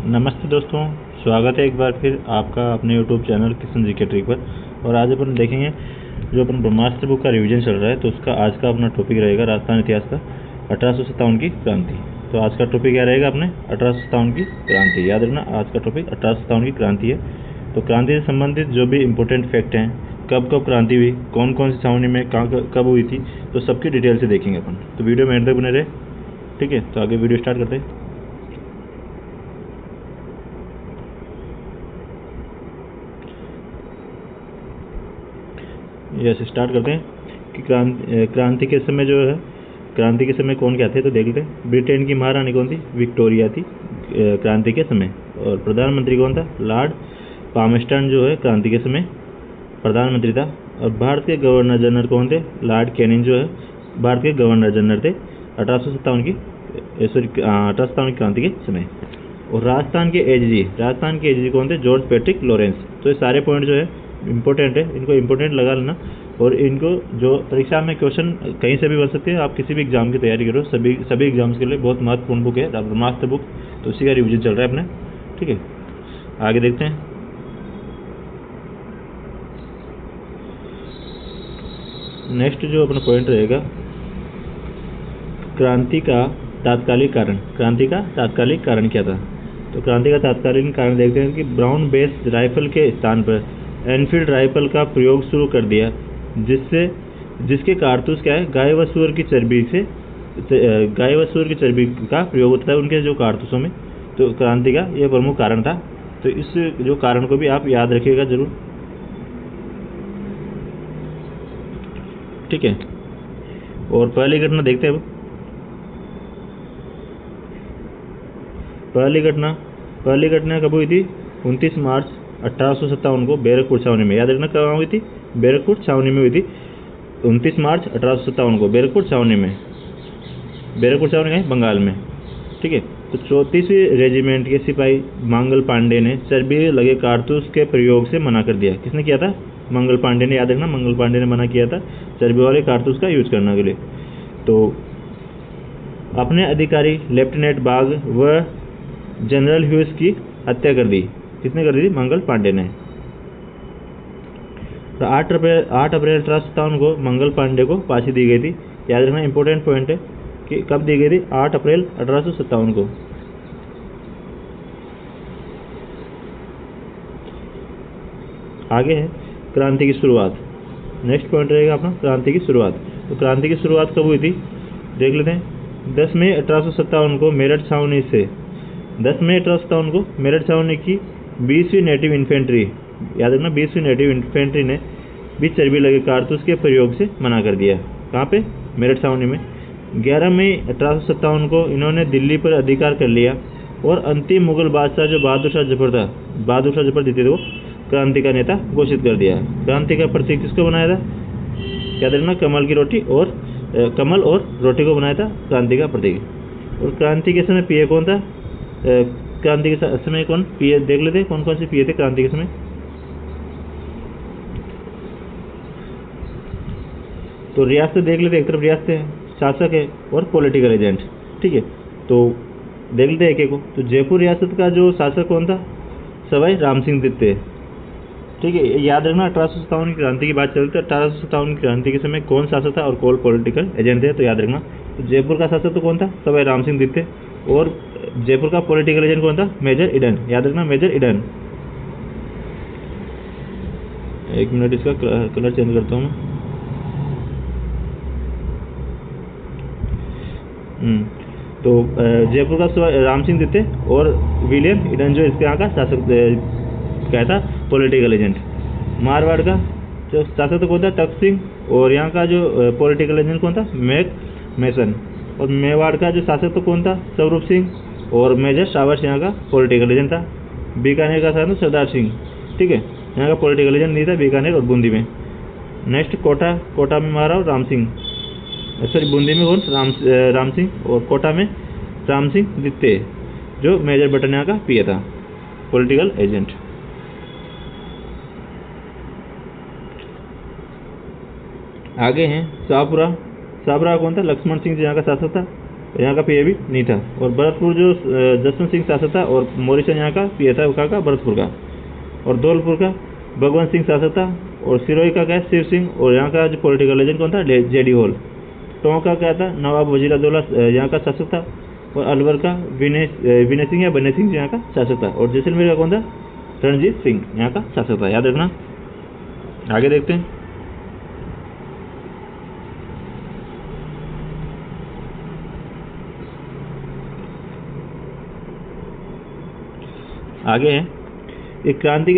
नमस्ते दोस्तों, स्वागत है एक बार फिर आपका अपने YouTube channel Kishan GK trick पर। और आज अपन देखेंगे जो अपन ब्रह्मास्त्र बुक का रिवीजन चल रहा है, तो उसका आज का अपना टॉपिक रहेगा राजस्थान इतिहास का 1857 की क्रांति। तो आज का टॉपिक क्या रहेगा अपने 1857 की क्रांति। याद रखना, आज का टॉपिक 1857 की क्रांति है। तो क्रांति से संबंधित जो भी इंपॉर्टेंट फैक्ट हैं, कब कब क्रांति हुई, कौन कौन सी छावनी में कहाँ कब हुई थी, तो सबकी डिटेल से देखेंगे अपन। तो वीडियो में एंड तक बने रहे, ठीक है। तो आगे वीडियो स्टार्ट करते हैं। यस, स्टार्ट करते हैं कि क्रांति के समय जो है, क्रांति के समय कौन क्या थे तो देख लेते हैं। ब्रिटेन की महारानी कौन थी? विक्टोरिया थी क्रांति के समय। और प्रधानमंत्री कौन था? लॉर्ड पामस्टन जो है क्रांति के समय प्रधानमंत्री था। और भारत के गवर्नर जनरल कौन थे? लॉर्ड कैनिंग जो है भारत के गवर्नर जनरल थे 1857 की क्रांति के समय। और राजस्थान के एजीजी कौन थे? George Patrick Lawrence. तो ये सारे पॉइंट जो है इंपॉर्टेंट है, इनको इंपॉर्टेंट लगा लेना। और इनको जो परीक्षा में क्वेश्चन कहीं से भी बन सकते हैं, आप किसी भी एग्जाम की तैयारी करो, सभी एग्जाम्स के लिए बहुत महत्वपूर्ण बुक है ब्रह्मास्त्र बुक। तो उसी का रिवीजन चल रहा है अपने, ठीक है। आगे देखते हैं। नेक्स्ट जो अपना पॉइंट रहेगा, क्रांति का तात्कालिक कारण। क्रांति का तात्कालिक कारण क्या था? तो क्रांति का तात्कालिक कारण देखते हैं कि ब्राउन बेस राइफल के स्थान पर एनफील्ड राइफल का प्रयोग शुरू कर दिया, जिसके कारतूस क्या है? गाय व सूअर की चर्बी का प्रयोग होता है उनके जो कारतूसों में। तो क्रांति का यह प्रमुख कारण था। तो इस जो कारण को भी आप याद रखिएगा जरूर, ठीक है। और पहली घटना देखते हैं अब। पहली घटना कब हुई थी? 29 मार्च 1857 को बैरकपुर छावनी में। याद रखना कहाँ हुई थी? बैरकपुर छावनी में हुई थी 29 मार्च 1857 को बैरकपुर छावनी में। बैरकपुर छावनी है बंगाल में, ठीक है। तो 34वीं रेजिमेंट के सिपाही मंगल पांडे ने चर्बी लगे कारतूस के प्रयोग से मना कर दिया। किसने किया था? मंगल पांडे ने। याद रखना, मंगल पांडे ने मना किया था चर्बी वाले कारतूस का यूज करने के लिए। तो अपने अधिकारी लेफ्टिनेंट बाग व जनरल ह्यूज की हत्या कर दी। किसने कर दी थी? मंगल पांडे ने। तो 8 अप्रैल 1857 को मंगल पांडे को फांसी दी गई थी। याद रखना, इंपॉर्टेंट पॉइंट है कि कब दी गई थी? 8 अप्रैल 1857 को। आगे है क्रांति की शुरुआत। नेक्स्ट पॉइंट रहेगा अपना क्रांति की शुरुआत। तो क्रांति की शुरुआत कब हुई थी देख लेते हैं। 10 मई 1857 को मेरठ छावनी से 10 मई 1857 को मेरठ छावनी की 20वीं नेटिव इन्फेंट्री, याद रखना 20वीं नेटिव इन्फेंट्री ने भी चर्बी लगे कारतूस के प्रयोग से मना कर दिया। कहाँ पे? मेरठ छावनी में। 11 मई 1857 को इन्होंने दिल्ली पर अधिकार कर लिया और अंतिम मुगल बादशाह जो बहादुर शाह जफर द्वितीय को क्रांति का नेता घोषित कर दिया। क्रांति का प्रतीक किसको बनाया था? याद रखना, कमल और रोटी को बनाया था क्रांति का प्रतीक। और क्रांति के समय पीए कौन था? क्रांति के समय कौन पीए देख लेते, कौन कौन से पीए थे क्रांति के समय। तो रियासत देख लेते, एक तरफ रियासत है, शासक है और पॉलिटिकल एजेंट, ठीक है। तो देख लेते एक एक को। तो जयपुर रियासत का जो शासक कौन था? सवाई राम सिंह द्वितीय, ठीक है। याद रखना 1857 की क्रांति की बात चलती है। 1857 की क्रांति के समय कौन शासक था और कौन पॉलिटिकल एजेंट थे, तो याद रखना। तो जयपुर का शासक तो कौन था? सवाई राम सिंह द्वितीय। और जयपुर का पॉलिटिकल एजेंट कौन था? Major Eden. याद रखना, मेजर ईडन। एक मिनट, इसका कलर चेंज करता हूँ। तो जयपुर का राम सिंह द्वितीय और विलियम ईडन जो इसके यहाँ का शासक क्या था? Political agent. मारवाड़ का जो शासक तो कौन था? तख्त सिंह। और यहाँ का जो पॉलिटिकल एजेंट कौन था? मैक मैसन। और मेवाड़ का जो शासक तो कौन था? स्वरूप सिंह। और मेजर शावर्स यहाँ का पॉलिटिकल एजेंट था। बीकानेर का शासक सरदार सिंह, ठीक है। यहाँ का पॉलिटिकल एजेंट नहीं था बीकानेर और बूंदी में। नेक्स्ट कोटा में महाराव राम सिंह, सॉरी बूंदी में कौन? राम सिंह। और कोटा में राम सिंह द्वितीय जो मेजर बटन यहाँ का पीए था, पॉलिटिकल एजेंट। आगे हैं शाहपुरा। शाहपुरा कौन था? लक्ष्मण सिंह जी यहाँ का शासक था। और यहाँ का पीए भी नहीं था। और भरतपुर जो जसवंत सिंह शासक था और मोरिसन यहाँ का पीए था, कहाँ का, भरतपुर का। और धौलपुर का भगवंत सिंह शासक था। और सिरोही का क्या है, शिव सिंह। और यहाँ का जो पॉलिटिकल लेजेंड कौन था, जेडी हॉल। टोंक का क्या था, नवाब वजीरुद्दौला यहाँ का शासक था। और अलवर का विनय सिंह या बने सिंह यहाँ का शासक था। और जैसलमेर का कौन था, रणजीत सिंह यहाँ का शासक था। याद रखना। आगे देखते हैं। आगे है एक क्रांति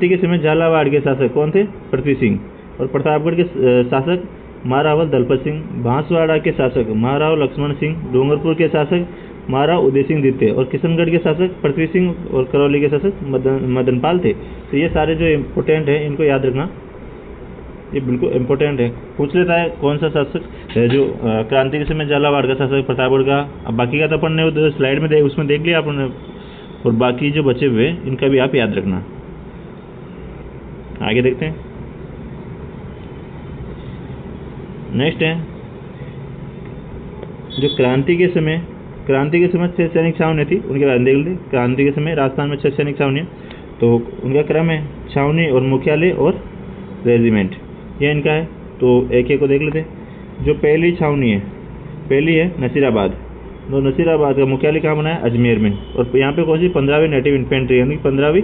के समय झालावाड़ के शासक कौन थे, पृथ्वी सिंह। और प्रतापगढ़ के शासक महारावल दलपत सिंह। बांसवाड़ा के शासक महाराव लक्ष्मण सिंह। डूंगरपुर के शासक महाराव उदय सिंह द्वितीय। और किशनगढ़ के शासक पृथ्वी सिंह। और करौली के शासक मदनपाल थे। तो ये सारे जो इम्पोर्टेंट है इनको याद रखना, ये बिल्कुल इम्पोर्टेंट है। पूछ लेता है कौन सा शासक है जो क्रांति के समय झालावाड़ का शासक, प्रतापगढ़ का। अब बाकी का तो अपन ने स्लाइड में उसमें देख लिया आपने, और बाकी जो बचे हुए इनका भी आप याद रखना। आगे देखते हैं। नेक्स्ट है जो क्रांति के समय 6 सैनिक छावनी थी, उनके बारे में देख लेते। क्रांति के समय राजस्थान में 6 सैनिक छावनी, तो उनका क्रम है छावनी और मुख्यालय और रेजिमेंट, ये इनका है। तो एक एक को देख लेते हैं। जो पहली छावनी है, पहली है नसीराबाद। तो नसीराबाद का मुख्यालय कहाँ बना है, अजमेर में। और यहाँ पे कौन सी 15वीं नेटिव इन्फेंट्री यानी 15वीं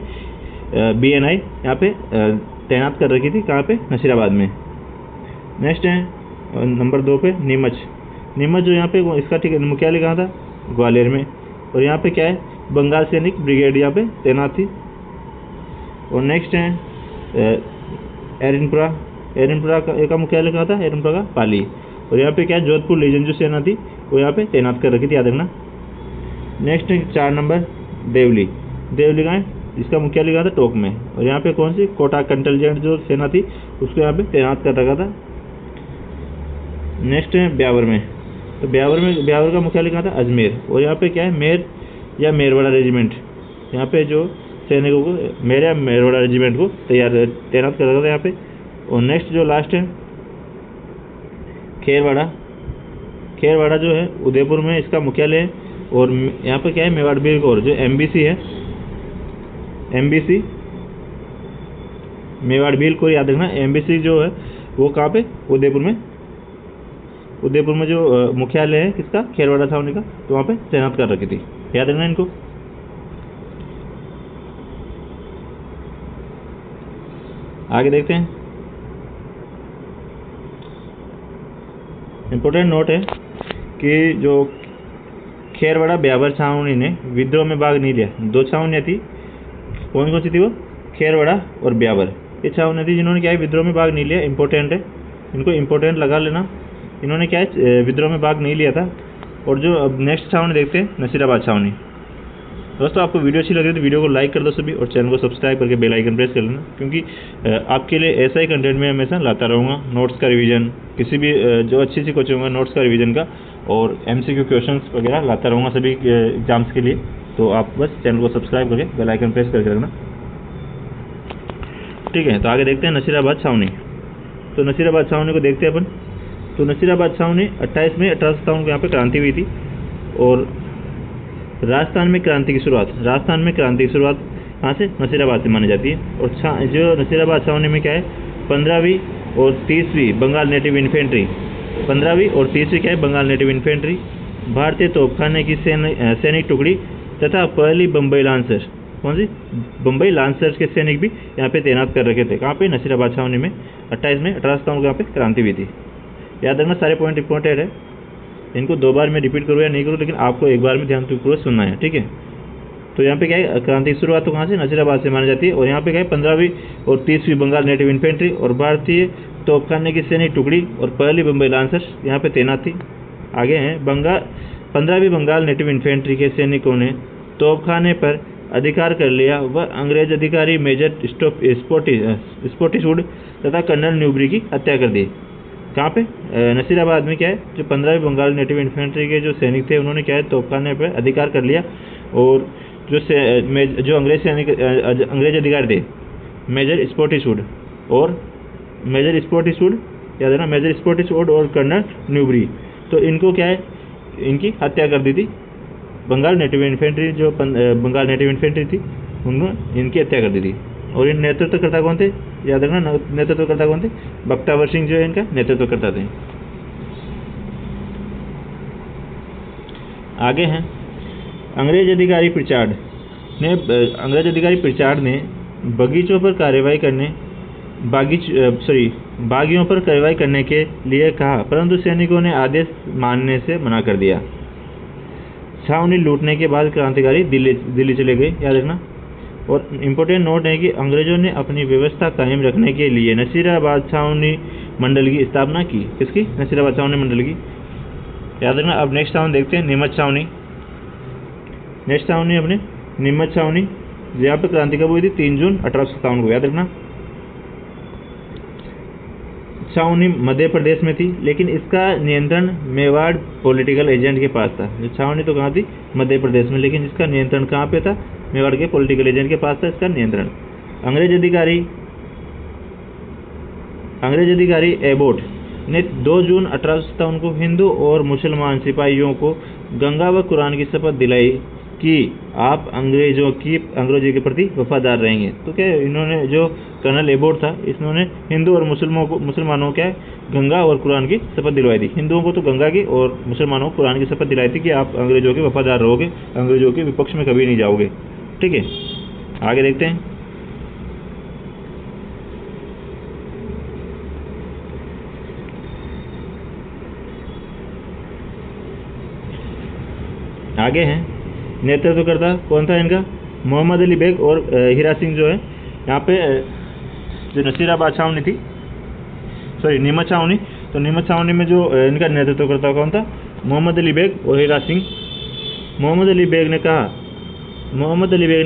BNI यहाँ पे तैनात कर रखी थी, कहाँ पे, नसीराबाद में। नेक्स्ट है नंबर 2 पे नीमच जो यहाँ पे इसका ठीक है मुख्यालय कहाँ था, ग्वालियर में। और यहाँ पे क्या है, बंगाल सैनिक ब्रिगेड यहाँ पे तैनात थी। और नेक्स्ट है एरनपुरा का मुख्यालय कहाँ था, एरनपुरा का पाली। और यहाँ पे क्या है, जोधपुर लीजन जो सेना थी वो यहाँ पे तैनात कर रखी थी, याद रखना। नेक्स्ट 4 नंबर देवली कहाँ है, इसका मुख्यालय कहाँ था, टोंक में। और यहाँ पे कौन सी कोटा कंटिजेंट जो सेना थी उसको यहाँ पे तैनात कर रखा था। नेक्स्ट है ब्यावर में, तो ब्यावर का मुख्यालय कहाँ था, अजमेर। और यहाँ पे क्या है, मेर या मेरवाड़ा रेजिमेंट, यहाँ पे जो सैनिकों को मेर या मेरवाड़ा रेजिमेंट को तैनात कर रखा था यहाँ पे। और नेक्स्ट जो लास्ट है खेरवाड़ा जो है उदयपुर में इसका मुख्यालय है। और यहाँ पे क्या है, मेवाड़ बीर कोर जो MBC है, मेवाड़ बीर कोर याद रखना। MBC जो है वो कहाँ पे, उदयपुर में जो मुख्यालय है किसका, खेरवाड़ा छावनी का, तो वहाँ पे तैनात कर रखी थी, याद रखना इनको। आगे देखते हैं। इम्पोर्टेंट नोट है कि जो खेरवाड़ा ब्यावर छावनी ने विद्रोह में भाग नहीं लिया। 2 छावनियाँ थी, कौन सी थी वो, खेरवाड़ा और ब्यावर। ये छावनियाँ थी जिन्होंने क्या है, विद्रोह में भाग नहीं लिया। इंपॉर्टेंट है, इनको इंपॉर्टेंट लगा लेना। इन्होंने क्या है, विद्रोह में भाग नहीं लिया था। और जो अब नेक्स्ट छावनी देखते हैं, नसीराबाद छावनी। दोस्तों आपको वीडियो अच्छी लग रही है तो वीडियो को लाइक कर दो सभी, और चैनल को सब्सक्राइब करके बेल आइकन प्रेस कर लेना, क्योंकि आपके लिए ऐसा ही कंटेंट मैं हमेशा लाता रहूँगा। नोट्स का रिवीजन, किसी भी जो अच्छी कोचिंग होगा नोट्स का रिवीजन का, और MCQ क्वेश्चंस वगैरह लाता रहूँगा सभी एग्जाम्स के लिए। तो आप बस चैनल को सब्सक्राइब करके बेल आइकन प्रेस करके रखना, ठीक है। तो आगे देखते हैं नसीराबाद छावनी। तो नसीराबाद छावनी को देखते हैं अपन। तो नसीराबाद छावनी 28 मई 1857 को यहाँ पे क्रांति हुई थी। और राजस्थान में क्रांति की शुरुआत कहाँ से, नसीराबाद से मानी जाती है। और जो नसीराबाद छावनी में क्या है, 15वीं और 30वीं बंगाल नेटिव इन्फेंट्री, 15वीं और 30वीं क्या है, बंगाल नेटिव इन्फेंट्री, भारतीय तोपखाने की सैनिक टुकड़ी तथा पहली बम्बई लांसर, कौन सी, बम्बई लांसर्स के सैनिक भी यहाँ पे तैनात कर रखे थे। कहाँ पे, नसीराबाद छावनी में 28 मई 1857 को यहाँ पे क्रांति हुई थी। याद रखना, सारे पॉइंट इंपॉर्टेंट है, इनको 2 बार में रिपीट करूँ या नहीं करूँ, लेकिन आपको एक बार में ध्यानपूर्वक सुनना है, ठीक है। तो यहाँ पे क्या है, क्रांति की शुरुआत तो कहाँ से, नसीराबाद से मानी जाती है। और यहाँ पे क्या है, 15वीं और 30वीं बंगाल नेटिव इन्फेंट्री और भारतीय तोपखाने की सैनिक टुकड़ी और पहली बम्बई लांसर्स यहाँ पे तैनात थी। आगे हैं 15वीं बंगाल नेटिव इन्फेंट्री के सैनिकों ने तोपखाने पर अधिकार कर लिया। वह अंग्रेज अधिकारी मेजर स्पॉटिसवुड तथा कर्नल न्यूबरी की हत्या कर दी। कहाँ पे, नसीराबाद में क्या है, जो 15वीं बंगाल नेटिव इन्फेंट्री के जो सैनिक थे उन्होंने क्या है, तोपखाने पर अधिकार कर लिया। और जो अंग्रेज अधिकारी थे मेजर स्पॉटिसवुड याद है ना, मेजर स्कॉटिश वुड और कर्नल न्यूबरी। तो इनको क्या है, इनकी हत्या कर दी थी। बंगाल नेटिव इन्फेंट्री जो बंगाल नेटिव इन्फेंट्री थी, उन्होंने इनकी हत्या कर दी थी। और इन नेतृत्वकर्ता कौन थे, याद रखना, नेतृत्वकर्ता कौन थे, बख्तावर सिंह जो है इनका नेतृत्वकर्ता थे। आगे हैं अंग्रेज अधिकारी प्रिचार्ड ने बगीचों पर कार्रवाई करने बागियों पर कार्रवाई करने के लिए कहा, परंतु सैनिकों ने आदेश मानने से मना कर दिया। छावनी लूटने के बाद क्रांतिकारी दिल्ली चले गए, याद रखना। और इम्पोर्टेंट नोट है कि अंग्रेजों ने अपनी व्यवस्था कायम रखने के लिए नसीराबाद छावनी मंडल की स्थापना की। किसकी, नसीराबाद छावनी मंडल की, याद रखना। अब नेक्स्ट छावनी देखते हैं, नीमच छावनी। नेक्स्ट छावनी अपने नीमच छावनी, यहाँ पे क्रांति कब हुई थी, 3 जून 1857 को, याद रखना। छावनी मध्य प्रदेश में थी, लेकिन इसका नियंत्रण मेवाड़ पॉलिटिकल एजेंट के पास था। छावनी तो कहाँ थी, मध्य प्रदेश में, लेकिन इसका नियंत्रण कहाँ पे था, मेवाड़ के पॉलिटिकल एजेंट के पास था इसका नियंत्रण। अंग्रेज अधिकारी एबोट ने 2 जून 1857 को हिंदू और मुसलमान सिपाहियों को गंगा व कुरान की शपथ दिलाई कि आप अंग्रेजों के प्रति वफादार रहेंगे। तो क्या इन्होंने, जो कर्नल एबोट था, इन्होंने हिंदू और मुसलमानों क्या गंगा और कुरान की शपथ दिलवाई थी। हिंदुओं को तो गंगा की और मुसलमानों को कुरान की शपथ दिलाई थी कि आप अंग्रेजों के वफादार रहोगे, अंग्रेजों के विपक्ष में कभी नहीं जाओगे। ठीक है, आगे देखते हैं। आगे हैं नेतृत्वकर्ता कौन था इनका, मोहम्मद अली बेग और हीरा सिंह जो है। यहाँ पे जो नसीराबाद छावनी थी, नीमच छावनी, तो नीमच छावनी में जो इनका नेतृत्वकर्ता कौन था, मोहम्मद अली बेग और हीरा सिंह। मोहम्मद अली बेग ने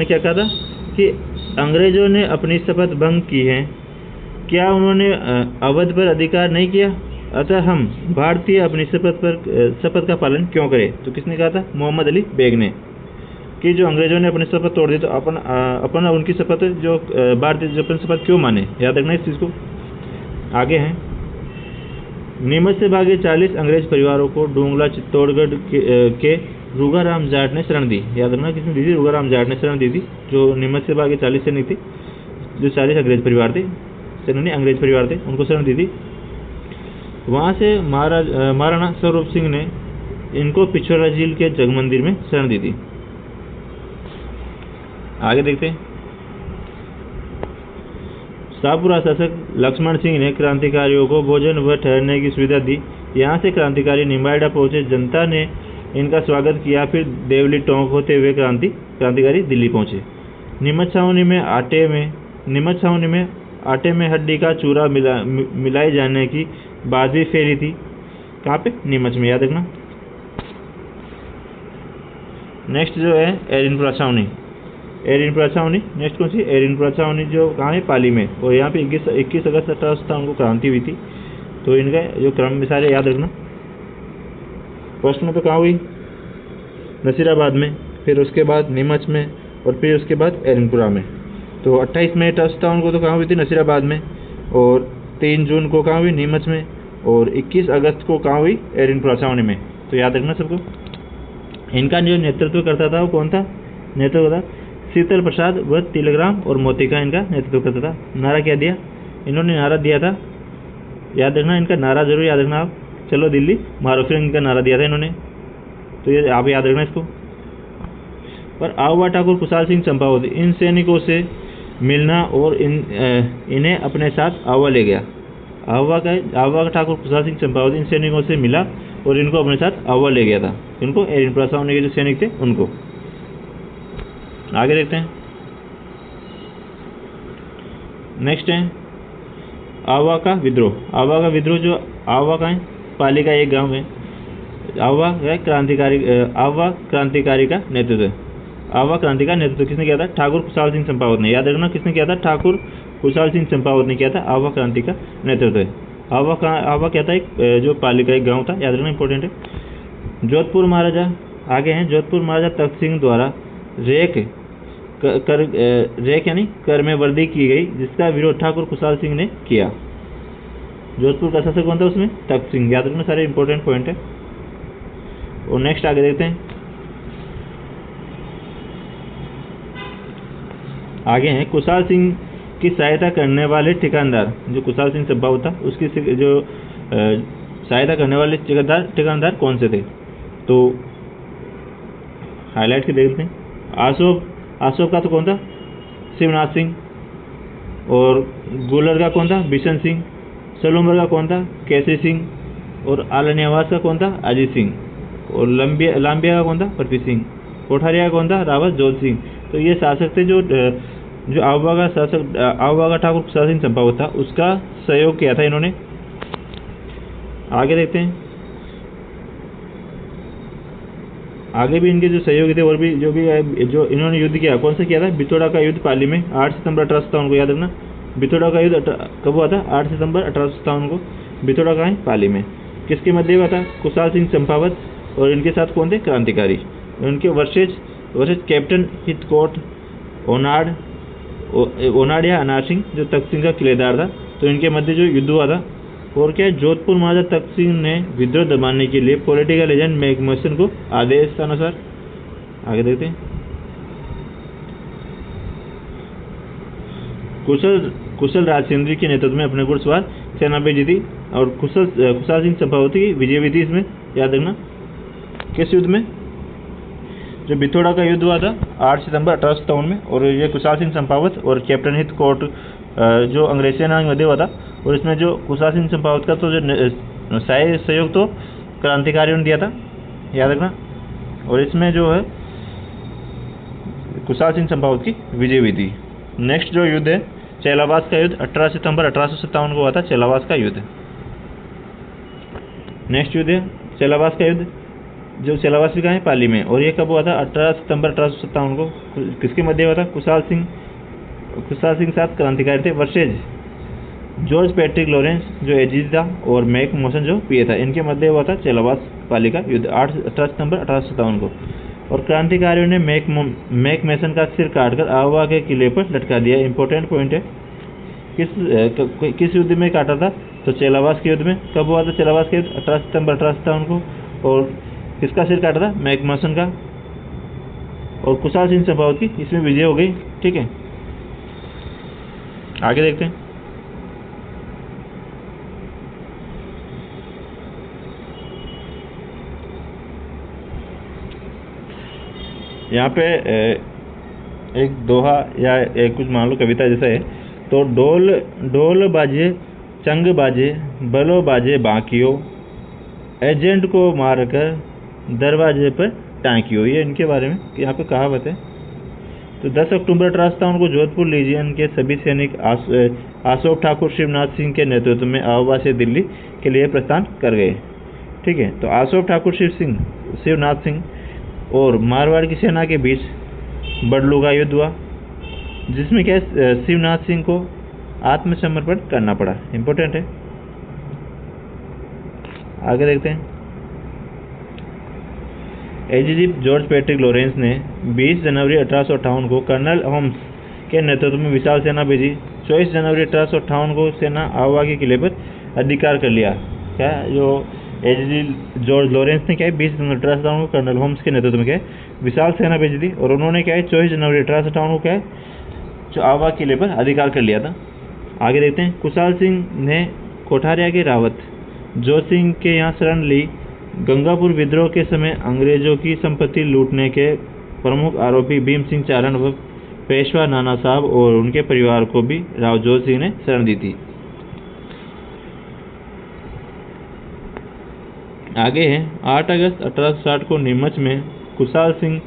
क्या कहा था कि अंग्रेजों ने अपनी शपथ भंग की है, क्या उन्होंने अवध पर अधिकार नहीं किया, अतः हम भारतीय अपनी शपथ का पालन क्यों करें। तो किसने कहा था, मोहम्मद अली बेग ने, कि जो अंग्रेजों ने अपनी शपथ तोड़ दी तो अपन उनकी शपथ जो भारतीय अपनी शपथ क्यों माने, याद रखना इस चीज़ को। आगे हैं नीमच से भागे 40 अंग्रेज परिवारों को डोंगला चित्तौड़गढ़ के रूगाराम जाट ने शरण दी। याद रखना किसने दी थी, रूगाराम जाट ने शरण दी थी। जो नीमच से भागे 40 सैनिक थे, जो 40 अंग्रेज परिवार थे, अंग्रेज परिवार थे, उनको शरण दी थी। वहाँ से महाराणा स्वरूप सिंह ने इनको पिछोरा झील के जगमंदिर में शरण दी थी। आगे देखते हैं। शाहपुरा शासक लक्ष्मण सिंह ने क्रांतिकारियों को भोजन व ठहरने की सुविधा दी। यहाँ से क्रांतिकारी निम्बाड़ा पहुंचे, जनता ने इनका स्वागत किया। फिर देवली टोंक होते हुए क्रांतिकारी दिल्ली पहुंचे। नीमच छावनी में आटे में हड्डी का चूरा मिलाए जाने की बाजी फैली थी। कहाँ पे, नीमच में, याद रखना। नेक्स्ट जो है एरिनपुरा छावनी। नेक्स्ट कौन सी, एरिनपुरा छावनी, जो कहाँ है, पाली में। और यहाँ पे 21 अगस्त 1857 को क्रांति हुई थी। तो इनका जो क्रम में सारे याद रखना। फर्स्ट में तो कहाँ हुई, नसीराबाद में, फिर उसके बाद नीमच में, और फिर उसके बाद एरिनपुरा में। तो 28 मई 1857 को तो कहाँ हुई थी, नसीराबाद में। और 3 जून को कहाँ हुई, नीमच में। और 21 अगस्त को कहाँ हुई, एरिनपुरा छावनी में। तो याद रखना सबको। इनका जो नेतृत्व करता था वो कौन था, शीतल प्रसाद व तिलकराम और मोती का इनका नेतृत्व करता था। नारा क्या दिया, इन्होंने नारा दिया था, याद रखना, इनका नारा जरूर याद रखना आप, चलो दिल्ली मारो, फिर इनका नारा दिया था इन्होंने। तो ये आप याद रखना इसको। और आहुआ ठाकुर कुशाल सिंह चंपावत इन सैनिकों से मिलना और इन्हें अपने साथ आहुआ ले गया। आहुआ ठाकुर कुशाल सिंह चंपावत इन सैनिकों से मिला और इनको अपने साथ आहुआ ले गया था। इनको एरिनपुरा छावनी के जो सैनिक थे उनको। आगे देखते हैं। नेक्स्ट है आहुआ का विद्रोह। जो आहुआ का है, पाली का एक गांव है। आहुआ क्रांतिकारी का नेतृत्व। आहुआ क्रांति का नेतृत्व किसने किया था, ठाकुर कुशाल सिंह चंपावत ने। याद रखना किसने किया था, ठाकुर कुशाल सिंह चंपावत ने किया था। आहुआ क्रांति का नेतृत्व। आहुआ क्या था, एक जो पाली का एक गाँव था, याद रखना, इंपॉर्टेंट है। जोधपुर महाराजा, आगे हैं जोधपुर महाराजा तख्त सिंह द्वारा रेक यानी कर में वृद्धि की गई, जिसका विरोध ठाकुर कुशाल सिंह ने किया। जोधपुर का शासक कौन था उसमें? तख्त सिंह। याद रखना, सारे इंपॉर्टेंट पॉइंट है। और नेक्स्ट आगे देखते हैं। आगे हैं कुशाल सिंह की सहायता करने वाले ठिकानदार। जो कुशाल सिंह संभावत था उसकी जो सहायता करने वाले ठिकानदार कौन से थे? तो हाईलाइट के देखते हैं। आसोब का तो कौन था? शिवनाथ सिंह। और गोलर का कौन था? बिशन सिंह। सलूमर का कौन था? केसरी सिंह। और आलनियावास का कौन था? अजीत सिंह। और लांबिया का कौन था? पृथ्वी सिंह। कोठारिया का कौन था? रावत जोध सिंह। तो ये शासक थे जो आउवा का ठाकुर कुशाल सिंह संभावत था उसका सहयोग किया था इन्होंने। आगे देखते हैं। आगे भी इनके जो सहयोगी थे और भी जो इन्होंने युद्ध किया, कौन सा किया था? बिथोड़ा का युद्ध पाली में 8 सितंबर 1857 को। याद रखना, बिथोड़ा का युद्ध कब हुआ था? 8 सितंबर 1857 को। बिथोड़ा का है? पाली में। किसके मध्य हुआ था? कुशाल सिंह चंपावत और इनके साथ कौन थे? क्रांतिकारी। उनके वर्सेज कैप्टन हितकोट ओनाड या अनार सिंह जो तख्त सिंह का किलेदार था। तो इनके मध्य जो युद्ध हुआ था। और क्या है? जोधपुर महाराजा तख्त सिंह ने विद्रोह दबाने के लिए पॉलिटिकल एजेंट मैकमोहन को आदेशानुसार। आगे देखते हैं। कुशल राजचंद्री के नेतृत्व में अपने घुड़सवार सेना भेजी थी। और कुशाल सिंह चंपावत की विजय हुई थी इसमें। याद रखना, किस युद्ध में? जो बिथोड़ा का युद्ध हुआ था 8 सितंबर 1857 में। और ये कुशाल सिंह चंपावत और कैप्टन हितकोट जो अंग्रेज सेना के मध्य हुआ था। और इसमें जो कुशाल सिंह चंपावत का तो जो सहयोग तो क्रांतिकारियों ने दिया था। याद रखना। और इसमें जो है कुशाल सिंह चंपावत की विजय हुई थी। नेक्स्ट जो युद्ध है चेलावास का युद्ध 18 सितंबर 1857 को हुआ था। चेलावास का युद्ध। नेक्स्ट युद्ध है चेलावास का युद्ध। जो चेलावास भी कहाँ है? पाली में। और ये कब हुआ था? 18 सितंबर 1857 को। किसके मध्य हुआ था? कुशाल सिंह साथ क्रांतिकारी थे। वर्सेज जॉर्ज पैट्रिक लॉरेंस जो एजीज था और मैक मोशन जो पीए था। इनके मध्य हुआ था चेलावास पाली का युद्ध 18 सितंबर 1857 को। और क्रांतिकारियों ने मैक मैसन का सिर काटकर आवा के किले पर लटका दिया। इंपॉर्टेंट पॉइंट है। किस युद्ध में काटा था? तो चेलावास के युद्ध में। कब हुआ था चेलावास के युद्ध? 18 सितंबर 1857 को। और किसका सिर काटा था? मैक मैसन का। और कुशाल सिंह चंपावत की इसमें विजय हो गई। ठीक है, आगे देखते हैं। यहाँ पे एक दोहा या एक कुछ मान लो कविता जैसा है। तो ढोल बाजे चंग बाजे बलो बाजे बाकियो एजेंट को मारकर दरवाजे पर टाँकियो। ये इनके बारे में यहाँ पे कहावत है। तो 10 अक्टूबर 1857 को जोधपुर लीजियन के सभी सैनिक अशोक ठाकुर शिवनाथ सिंह के नेतृत्व में आवा से दिल्ली के लिए प्रस्थान कर गए। ठीक है, तो अशोक ठाकुर शिवनाथ सिंह और मारवाड़ की सेना के बीच बडलू का युद्ध हुआ, जिसमें क्या शिवनाथ सिंह को आत्मसमर्पण करना पड़ा। इंपॉर्टेंट है, आगे देखते हैं। एजीजी जॉर्ज पैट्रिक लॉरेंस ने 20 जनवरी 1858 को कर्नल होम्स के नेतृत्व में विशाल सेना भेजी। 24 जनवरी 1858 को सेना आवा के किले पर अधिकार कर लिया। क्या जो एजीजी जॉर्ज लॉरेंस ने क्या है 20 जनवरी 1858 को कर्नल होम्स के नेतृत्व में क्या विशाल सेना भेजी थी। और उन्होंने क्या है 24 जनवरी 1858 को क्या है जो आवा किले पर अधिकार कर लिया था। आगे देखते हैं। कुशाल सिंह ने कोठारिया के रावत जोध सिंह के यहाँ शरण ली। गंगापुर विद्रोह के समय अंग्रेजों की संपत्ति लूटने के प्रमुख आरोपी भीम सिंह चारण व पेशवा नाना साहब और उनके परिवार को भी राव जोध सिंह ने शरण दी थी। आगे है 8 अगस्त 1860 को नीमच में कुशाल सिंह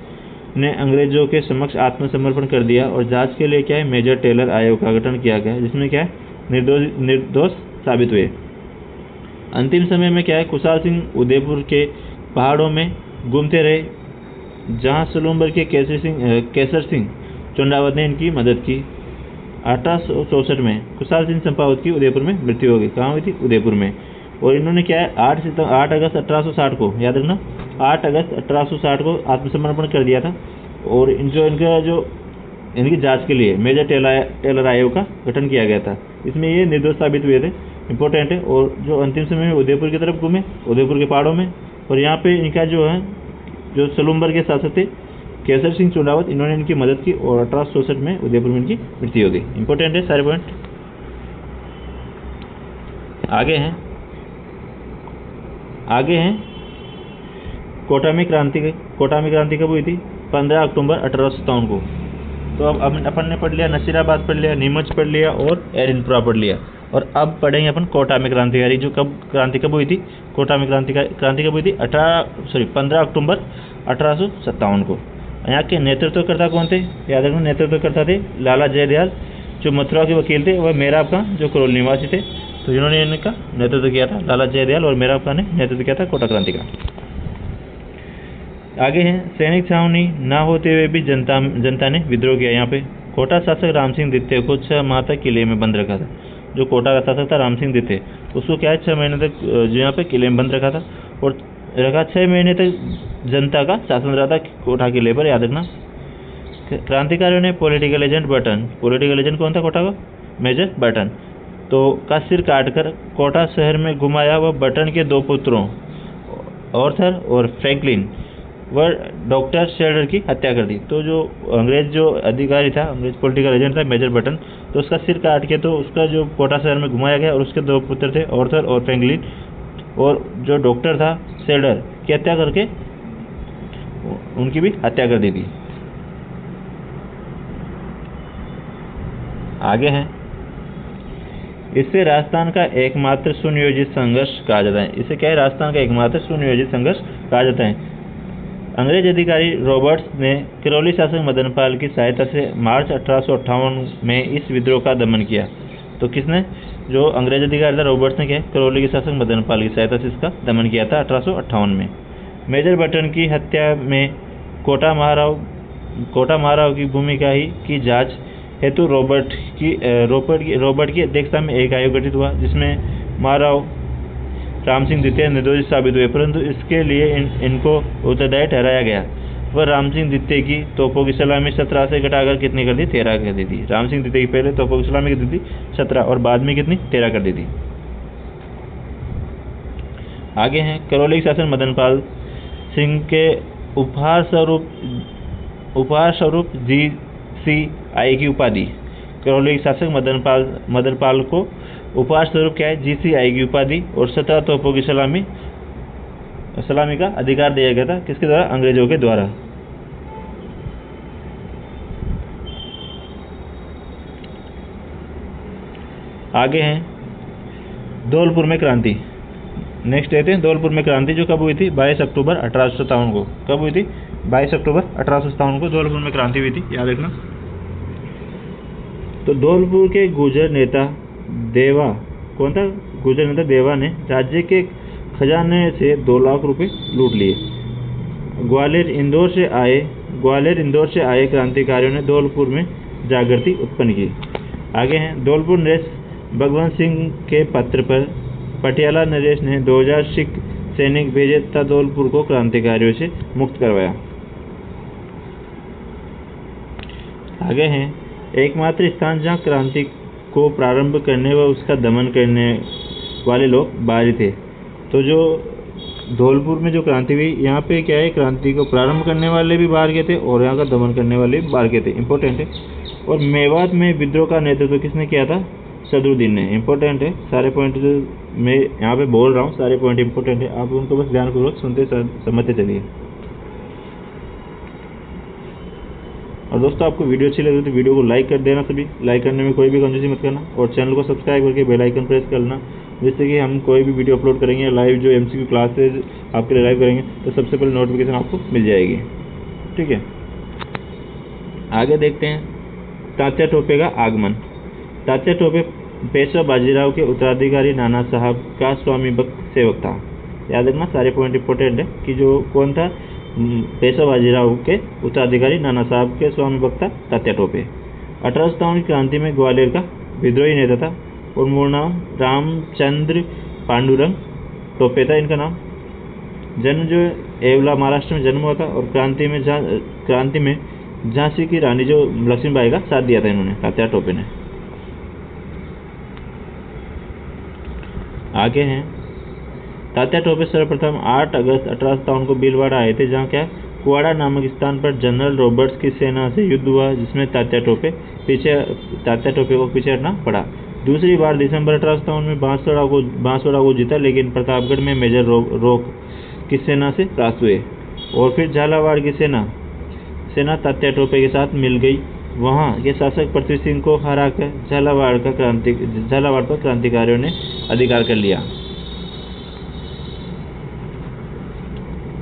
ने अंग्रेजों के समक्ष आत्मसमर्पण कर दिया और जांच के लिए क्या है मेजर टेलर आयोग का गठन किया गया, जिसमें क्या है निर्दोष साबित हुए। अंतिम समय में क्या है कुशाल सिंह उदयपुर के पहाड़ों में घूमते रहे, जहां सलूम्बर के केसर सिंह चुंडावत ने इनकी मदद की। 1864 में कुशाल सिंह चंपावत की उदयपुर में मृत्यु हो गई। कहाँ हुई थी? उदयपुर में। और इन्होंने क्या है 8 अगस्त 1860 को, याद रखना 8 अगस्त 1860 को आत्मसमर्पण कर दिया था। और इनकी जांच के लिए मेजर टेलर आयोग का गठन किया गया था। इसमें ये निर्दोष साबित हुए थे इंपॉर्टेंट है। और जो अंतिम समय में उदयपुर की तरफ घूमे, उदयपुर के पहाड़ों में, और यहाँ पे इनका जो है जो सलूम्बर के शासक थे केसर सिंह चुंडावत, इन्होंने इनकी मदद की और 1864 में उदयपुर में इनकी मृत्यु हो गई। इंपॉर्टेंट है सारे पॉइंट। आगे हैं कोटा में क्रांति कब हुई थी? 15 अक्टूबर 1857 को। तो अब अपन ने पढ़ लिया नसीराबाद पढ़ लिया, नीमच पढ़ लिया और एरनपुरा पढ़ लिया। और अब पढ़ेंगे अपन कोटा में क्रांतिकारी, जो क्रांति कब हुई थी? कोटा में क्रांति कब हुई थी? 15 अक्टूबर 1857 को। यहाँ के नेतृत्वकर्ता कौन थे? याद रखना, नेतृत्वकर्ता थे लाला जयदयाल, जो मथुरा के वकील थे, वह मेराब खां जो करौल निवासी थे। तो जिन्होंने इनका नेतृत्व किया था लाला जयदयाल और मेराब खां ने नेतृत्व किया था कोटा क्रांति का। आगे हैं सैनिक छावनी ना होते हुए भी जनता ने विद्रोह किया। यहाँ पे कोटा शासक राम सिंह द्वितीय को 6 माह तक किले में बंद रखा था। जो कोटा का शासक था राम सिंह द्वितीय, उसको क्या है 6 महीने तक जो यहाँ पे किले में बंद रखा था, और 6 महीने तक जनता का शासन रहा था कोटा किले पर। याद रखना, क्रांतिकारियों ने पॉलिटिकल एजेंट कौन था कोटा का? मेजर बटन तो का सिर काटकर कोटा शहर में घुमाया। वह बटन के 2 पुत्रों ऑर्थर और फ्रैंकलिन वह डॉक्टर शेल्डर की हत्या कर दी। तो जो अंग्रेज जो अधिकारी था, अंग्रेज पॉलिटिकल एजेंट था मेजर बटन, तो उसका सिर काट के तो उसका जो कोटा शहर में घुमाया गया, और उसके 2 पुत्र थे ऑर्थर और फ्रैंकलिन, और जो डॉक्टर था शेल्डर की हत्या करके उनकी भी हत्या कर दी थी। आगे हैं इससे राजस्थान का एकमात्र सुनियोजित संघर्ष कहा जाता है। इसे क्या है? राजस्थान का एकमात्र सुनियोजित संघर्ष कहा जाता है। अंग्रेज अधिकारी रॉबर्ट्स ने करौली शासक मदनपाल की सहायता से मार्च 1858 में इस विद्रोह का दमन किया। तो किसने? जो अंग्रेज अधिकारी था रॉबर्ट्स ने क्या करौली के शासक मदनपाल की सहायता से इसका दमन किया था 1858 में। मेजर बटन की हत्या में कोटा महाराव की भूमिका ही की जांच हेतु रॉबर्ट की अध्यक्षता में एक आयोग गठित हुआ, जिसमें महाराव राम सिंह द्वितीय निर्दोषी साबित हुए, परंतु इसके लिए इनको उत्तरदायी ठहराया गया। वह राम सिंह द्वितीय की तोपों की सलामी 17 से घटाकर कितनी कर दी? 13 कर दी थी। राम सिंह द्वितीय की पहले तोपों की सलामी कितनी थी? 17, और बाद में कितनी? 13 कर दी थी। आगे हैं करौली के शासक मदनपाल सिंह के उपहार स्वरूप GCI की उपाधि। करौली के शासक मदनपाल को उपहार स्वरूप क्या है? GCI की उपाधि और 17 तोपों की सलामी का अधिकार दिया गया था। किसके द्वारा? अंग्रेजों के द्वारा। आगे हैं धौलपुर में क्रांति। नेक्स्ट देखते हैं धौलपुर में क्रांति, जो कब हुई थी? 22 अक्टूबर 1857 को। कब हुई थी? 22 अक्टूबर 1857 को धौलपुर में क्रांति हुई थी। याद रखना। तो धौलपुर के गुर्जर नेता देवा, कौन था? गुर्जर नेता देवा ने राज्य के खजाने से 2 लाख रुपए लूट लिए। ग्वालियर इंदौर से आए क्रांतिकारियों ने धौलपुर में जागृति उत्पन्न की। आगे हैं धौलपुर नरेश भगवंत सिंह के पत्र पर पटियाला नरेश ने 2000 सिख सैनिक भेजे तथा धौलपुर को क्रांतिकारियों से मुक्त करवाया। आगे हैं एकमात्र स्थान जहाँ क्रांति को प्रारंभ करने व उसका दमन करने वाले लोग बाहरी थे। तो जो धौलपुर में जो क्रांति हुई, यहाँ पे क्या है? क्रांति को प्रारंभ करने वाले भी बाहर के थे और यहाँ का दमन करने वाले भी बाहर के थे। इंपॉर्टेंट है। और मेवात में विद्रोह का नेतृत्व किसने किया था? सदरुद्दीन ने। इंपॉर्टेंट है। सारे पॉइंट जो मैं यहाँ पे बोल रहा हूँ, सारे पॉइंट इंपॉर्टेंट है, आप उनको बस ध्यानपूर्वक सुनते समझते चलिए। और दोस्तों, आपको वीडियो अच्छी लगी तो वीडियो को लाइक कर देना, सभी लाइक करने में कोई भी कंजूसी मत करना, और चैनल को सब्सक्राइब करके बेल आइकन प्रेस करना, जिससे कि हम कोई भी वीडियो अपलोड करेंगे, लाइव जो MCQ क्लासेज आपके लिए लाइव करेंगे, तो सबसे पहले नोटिफिकेशन आपको मिल जाएगी। ठीक है, आगे देखते हैं तात्या टोपे का आगमन। तात्या टोपे पेशवा बाजीराव के उत्तराधिकारी नाना साहब का स्वामी भक्त सेवक था। याद रखना, सारे पॉइंट इंपॉर्टेंट है कि जो कौन था? पेशवा बाजीराव के उत्तराधिकारी नाना साहब के स्वामी भक्त था तात्या टोपे। 1857 की क्रांति में ग्वालियर का विद्रोही नेता था और मूल नाम रामचंद्र पांडुरंग टोपे था इनका नाम। जन्म जो एवला महाराष्ट्र में जन्म हुआ था, और क्रांति में झांसी की रानी जो लक्ष्मीबाई का साथ दिया था इन्होंने, तात्या टोपे ने। आगे हैं, तात्या टोपे सर्वप्रथम 8 अगस्त 1857 को भीलवाड़ा आए थे, जहाँ क्या कुआड़ा नामक स्थान पर जनरल रॉबर्ट्स की सेना से युद्ध हुआ, जिसमें तात्या टोपे को पीछे हटना पड़ा। दूसरी बार दिसंबर 1857 में बांसवाड़ा को जीता, लेकिन प्रतापगढ़ में मेजर रोक की सेना से परास्त हुए। और फिर झालावाड़ की सेना तात्या टोपे के साथ मिल गई। वहां के शासक पृथ्वी सिंह को हराकर झालावाड़ पर क्रांतिकारियों ने अधिकार कर लिया।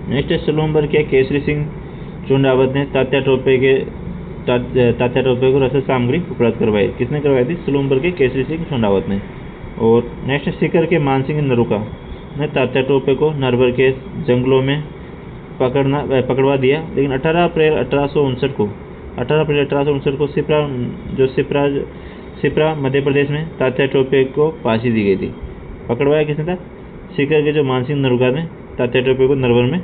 नेक्स्ट सलूमबर के केसरी सिंह चुंडावत ने तात्या टोपे को रसद सामग्री उपलब्ध करवाई। किसने करवाई थी? सलूमबर के केसरी सिंह चुंडावत ने। और नेक्स्ट सीकर के मानसिंह नरूका ने तात्या टोपे को नरवर के जंगलों में पकड़वा दिया, लेकिन 18 अप्रैल 1859 को सिपरा मध्य प्रदेश में तात्या टोपे को फांसी दी गई थी। पकड़वाया किसने था? सीकर के जो मानसिंह नरूका ने तात्या टोपे को नरवर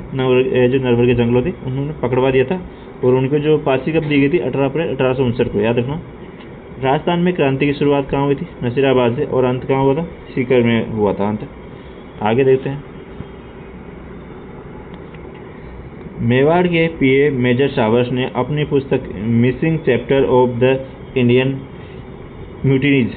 के जंगलों थे उन्होंने पकड़वा दिया था। और उनको जो फांसी कब दी गई थी? 18 अप्रैल 1859 को, याद रखना। राजस्थान में क्रांति की शुरुआत कहाँ हुई थी? नसीराबाद से। और अंत कहाँ हुआ था? सीकर में हुआ था अंत। आगे देखते हैं, मेवाड़ के पीए मेजर शावर्स ने अपनी पुस्तक missing chapter of the Indian mutinies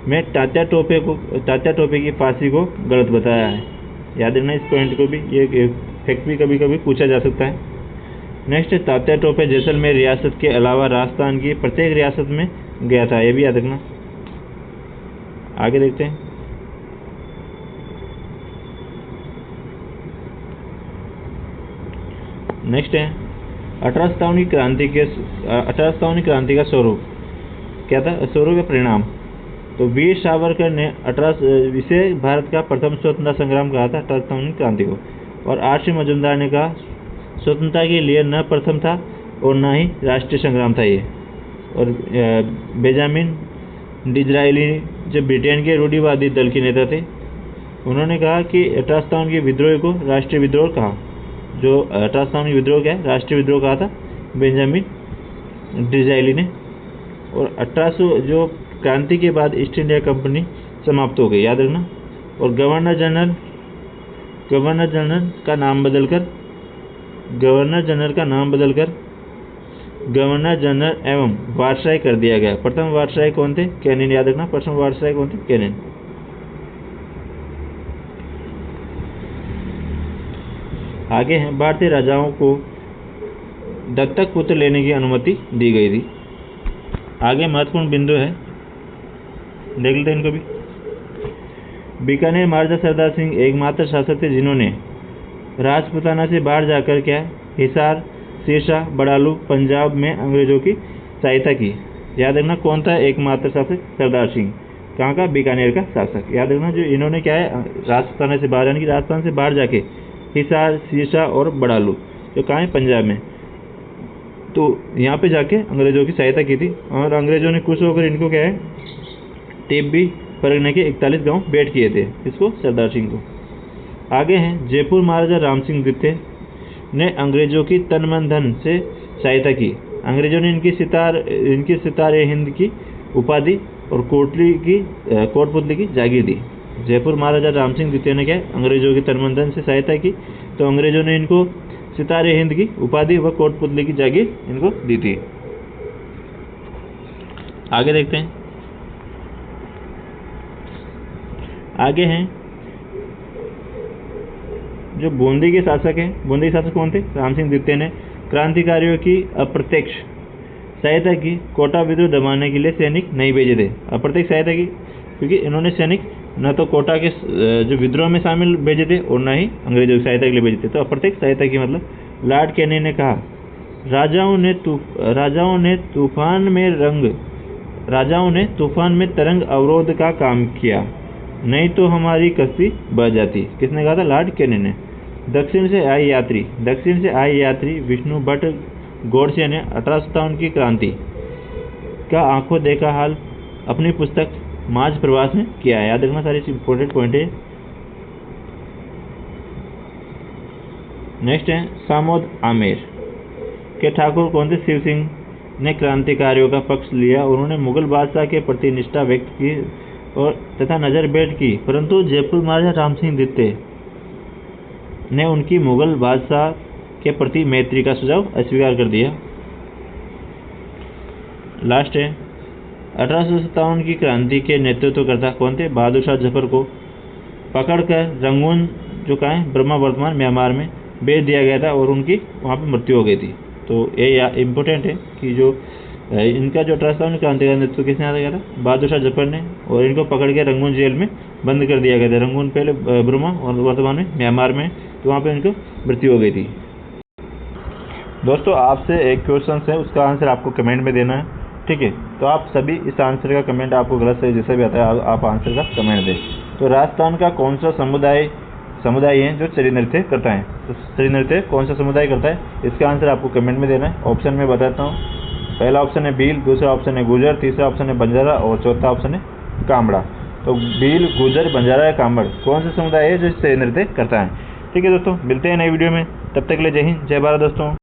में तात्या टोपे की फांसी को गलत बताया है। याद रखना इस पॉइंट को भी, ये फैक्ट भी कभी कभी पूछा जा सकता है। नेक्स्ट, तात्या टोपे जैसलमेर रियासत के अलावा राजस्थान की प्रत्येक रियासत में गया था, ये भी याद रखना। आगे देखते हैं, नेक्स्ट है 1857 क्रांति का स्वरूप क्या था? स्वरूप या परिणाम। तो वीर सावरकर ने इसे भारत का प्रथम स्वतंत्रता संग्राम कहा था 1857 क्रांति को। और आर.सी. मजूमदार ने कहा स्वतंत्रता के लिए न प्रथम था और न ही राष्ट्रीय संग्राम था ये। और बेंजामिन डिज़रायली जो ब्रिटेन के रूढ़िवादी दल के नेता थे, उन्होंने कहा कि 1857 के विद्रोह को राष्ट्रीय विद्रोह कहा। जो 1857 विद्रोह क्या है? राष्ट्रीय विद्रोह कहा था बेंजामिन डिज़रायली ने। और 1800 जो क्रांति के बाद ईस्ट इंडिया कंपनी समाप्त हो गई, याद रखना। और गवर्नर जनरल का नाम बदलकर गवर्नर जनरल एवं वायसराय कर दिया गया। प्रथम वायसराय कौन थे? कैनिन, याद रखना। प्रथम वायसराय कौन थे? कैनिन। आगे हैं, भारतीय राजाओं को दत्तक पुत्र लेने की अनुमति दी गई थी। आगे महत्वपूर्ण बिंदु है, देख लेते हैं इनको भी। बीकानेर महाराजा सरदार सिंह एकमात्र शासक थे जिन्होंने राजपुताना से बाहर जाकर क्या हिसार, सिरसा, बड़ालू, पंजाब में अंग्रेजों की सहायता की। याद रखना कौन था एकमात्र शासक? सरदार सिंह। कहाँ का? बीकानेर का शासक। याद रखना जो इन्होंने क्या है राजपुताना से बाहर, यानी कि राजस्थान से बाहर जाके हिसार, सिरसा और बड़ालू जो कहाँ है? पंजाब में। तो यहाँ पे जाके अंग्रेजों की सहायता की थी। और अंग्रेजों ने खुश होकर इनको क्या है टेबी परगने के 41 गांव बेट किए थे। इसको? सरदार सिंह को। आगे हैं, जयपुर महाराजा राम सिंह द्वितीय ने अंग्रेजों की तन मन धन से सहायता की। अंग्रेजों ने इनकी सितारे हिंद की उपाधि और कोटपुतली की जागीर दी। जयपुर महाराजा राम सिंह द्वितीय ने क्या अंग्रेजों की तन मन धन से सहायता की, तो अंग्रेजों ने इनको सितारे हिंद की उपाधि व कोटपुतली की जागीर इनको दी थी। आगे देखते हैं, आगे हैं जो बूंदी के शासक हैं। बूंदी के शासक कौन थे? राम सिंह द्वितीय ने क्रांतिकारियों की अप्रत्यक्ष सहायता की। कोटा विद्रोह दबाने के लिए सैनिक नहीं भेजे थे। अप्रत्यक्ष सहायता की क्योंकि इन्होंने सैनिक न तो कोटा के जो विद्रोह में शामिल भेजे थे और न ही अंग्रेजों की सहायता के लिए भेजे थे। तो अप्रत्यक्ष सहायता की मतलब लॉर्ड कैनिंग ने कहा राजाओं ने तूफान में तरंग अवरोध का काम किया, नहीं तो हमारी कश्ती बह जाती। किसने कहा था? लॉर्ड कैनिंग ने। दक्षिण से आए यात्री विष्णु भट्ट गोडसे ने 1857 की क्रांति का आंखों देखा हाल अपनी पुस्तक मार्च प्रवास में किया है। याद रखना सारे इंपॉर्टेंट पॉइंट है। नेक्स्ट है, सामोद आमेर के ठाकुर कौन थे? शिव सिंह ने क्रांतिकारियों का पक्ष लिया। उन्होंने मुगल बादशाह के प्रति निष्ठा व्यक्त की और तथा नज़र भेंट की, परंतु जयपुर महाराजा राम सिंह द्वितीय ने उनकी मुगल बादशाह के प्रति मैत्री का सुझाव अस्वीकार कर दिया। लास्ट है 1857 की क्रांति के नेतृत्वकर्ता कौन थे? बहादुर शाह जफर को पकड़कर रंगून जो का है ब्रह्मा वर्तमान म्यांमार में भेज दिया गया था और उनकी वहाँ पर मृत्यु हो गई थी। तो ये इम्पोर्टेंट है कि जो इनका जो 1857 क्रांति का नेतृत्व किसने आता गया था? बहादुर शाह जफर ने, और इनको पकड़ के रंगून जेल में बंद कर दिया गया था। रंगून पहले ब्रह्मा और वर्तमान में म्यांमार में, तो वहाँ पे इनको मृत्यु हो गई थी। दोस्तों आपसे एक क्वेश्चन है, उसका आंसर आपको कमेंट में देना है, ठीक है? तो आप सभी इस आंसर का कमेंट, आपको गलत सही जैसा भी आता है आप आंसर का कमेंट दें। तो राजस्थान का कौन सा समुदाय है जो चरी नृत्य करता है? तो चरी नृत्य कौन सा समुदाय करता है, इसका आंसर आपको कमेंट में देना है। ऑप्शन में बताता हूँ। पहला ऑप्शन है भील, दूसरा ऑप्शन है गुर्जर, तीसरा ऑप्शन है बंजारा और चौथा ऑप्शन है कामड़ा। तो भील, गुर्जर, बंजारा या कामड़ कौन सा समुदाय है जो चरी नृत्य करता है? ठीक है दोस्तों, मिलते हैं नई वीडियो में, तब तक के लिए जय हिंद, जय भारत दोस्तों।